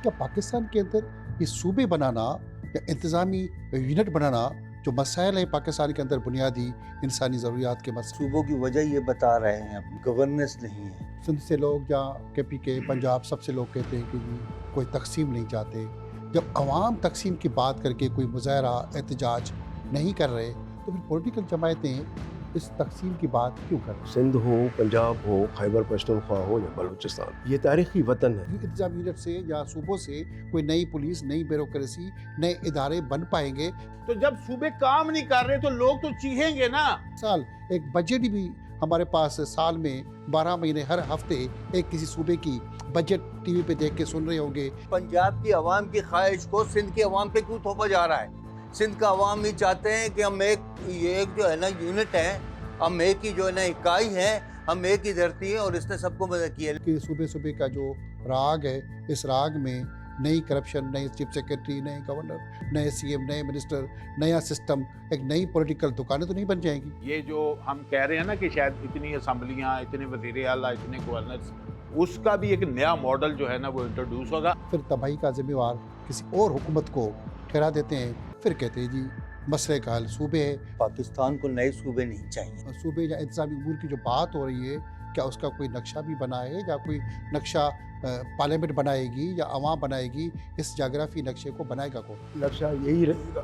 क्या पाकिस्तान के अंदर ये सूबे बनाना या इंतज़ामी यूनिट बनाना जो मसाइल है पाकिस्तान के अंदर बुनियादी इंसानी ज़रूरियात के मसले, सूबों की वजह ये बता रहे हैं, अपनी गवर्नेंस नहीं है। सिंध से लोग या KP के पंजाब सबसे लोग कहते हैं कि जी कोई तकसीम नहीं चाहते। जब अवाम तकसीम की बात करके कोई मुजाहरा एहतजाज नहीं कर रहे तो फिर पॉलिटिकल जमायतें इस तकसीम की बात क्यों कर रही हैं? सिंध हो, पंजाब हो, खैबर पख्तूनख्वा हो या बलूचिस्तान, ये तारीखी वतन है। इंतजामी यूनिट से या सूबों से कोई नई पुलिस, नई ब्यूरोक्रेसी, नए इदारे बन पाएंगे? तो जब सूबे काम नहीं कर रहे तो लोग तो चीखेंगे ना। साल एक बजट भी हमारे पास साल में 12 महीने हर हफ्ते एक किसी सूबे की बजट टीवी पे देख के सुन रहे होंगे। पंजाब की आवाम की ख्वाहिश को सिंध की आवाम पे क्यों थोपा जा रहा है? सिंध का आवाम ही चाहते हैं कि हम एक जो है ना यूनिट है, हम एक ही जो है ना इकाई है, हम एक ही धरती है और इसने सबको मदद की है। कि सूबे सूबे का जो राग है, इस राग में नई करप्शन, नए चीफ सेक्रेटरी, नए गवर्नर, नए CM, नए मिनिस्टर, नया सिस्टम, एक नई पॉलिटिकल दुकानें तो नहीं बन जाएंगी। ये जो हम कह रहे हैं ना कि शायद इतनी असम्बलियाँ, इतने वज़ीर आला, इतने गवर्नर्स, उसका भी एक नया मॉडल जो है ना वो इंट्रोड्यूस होगा। फिर तबाही का जिम्मेवार किसी और हुकूमत को ठहरा देते हैं, फिर कहते हैं जी मसले का हल सूबे है। पाकिस्तान को नए सूबे नहीं चाहिए। सूबे या इंतजामी उमूर की जो बात हो रही है, क्या उसका कोई नक्शा भी बना है या कोई नक्शा पार्लियामेंट बनाएगी या अवाम बनाएगी? इस जाग्राफी नक्शे को बनाएगा कौन? नक्शा यही रहेगा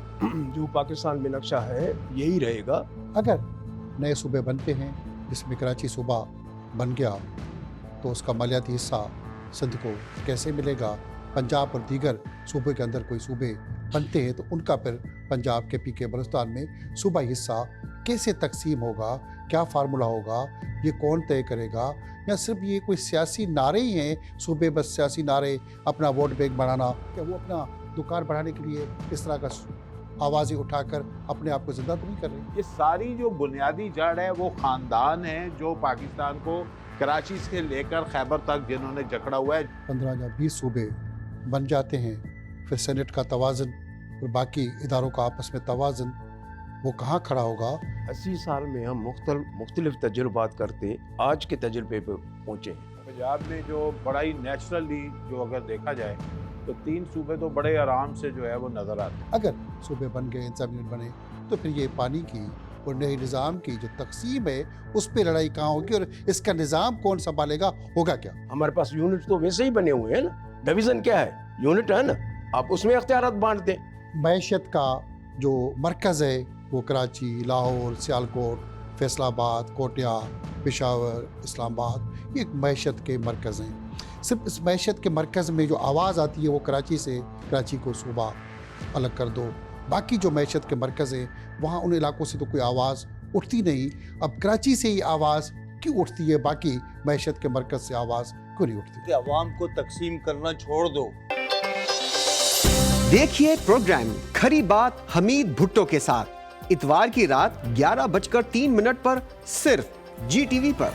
जो पाकिस्तान में नक्शा है, यही रहेगा। अगर नए सूबे बनते हैं जिसमें कराची सूबा बन गया तो उसका मालियाती हिस्सा सिंध को कैसे मिलेगा? पंजाब और दीगर सूबे के अंदर कोई सूबे बनते हैं तो उनका फिर पंजाब KP के बलूचिस्तान में सूबाई हिस्सा कैसे तकसीम होगा? क्या फार्मूला होगा? ये कौन तय करेगा? या सिर्फ ये कोई सियासी नारे ही हैं, सूबे बस सियासी नारे, अपना वोट बैंक बनाना? क्या वो अपना दुकान बढ़ाने के लिए इस तरह का आवाज़ें उठाकर अपने आप को जिंदा तो नहीं कर रहे? ये सारी जो बुनियादी जड़ है वो ख़ानदान है जो पाकिस्तान को कराची से लेकर खैबर तक जिन्होंने जकड़ा हुआ है। 15 या 20 सूबे बन जाते हैं, फिर सेनेट का तवाज़ुन और बाकी इदारों का आपस में तवाज़ुन वो कहाँ खड़ा होगा? 80 साल में हम मुख्तलिफ तजुर्बात करते आज के तजुर्बे पर पहुँचे हैं। पंजाब में जो बड़ा ही नेचुरली जो अगर देखा जाए तो 3 सूबे तो बड़े आराम से जो है वो नज़र आते हैं। अगर सूबे बन गए, इंतजामी यूनिट बने, तो फिर ये पानी की और नए निज़ाम की जो तकसीम है उस पर लड़ाई कहाँ होगी और इसका निज़ाम कौन संभालेगा? होगा क्या? हमारे पास यूनिट तो वैसे ही बने हुए हैं ना। डिवीज़न क्या है? यूनिट है ना, आप उसमें अख्तियारात बांट दें। मैशत का जो मरकज़ है वो कराची, लाहौर, सियालकोट, फैसलाबाद, कोटिया, पेशावर, इस्लामाबाद, ये एक मैशत के मरकज़ हैं। सिर्फ इस मैशत के मरकज़ में जो आवाज़ आती है वो कराची से, कराची को सूबा अलग कर दो। बाकी जो मैशत के मरकज़ हैं वहाँ उन इलाकों से तो कोई आवाज़ उठती नहीं। अब कराची से ही आवाज़ क्यों उठती है, बाकी मैशत के मरकज़ से आवाज़ क्यों नहीं उठती? कि आवाम को तकसीम करना छोड़ दो। देखिए प्रोग्राम खरी बात हमीद भुट्टो के साथ इतवार की रात 11:03 पर सिर्फ GTV पर।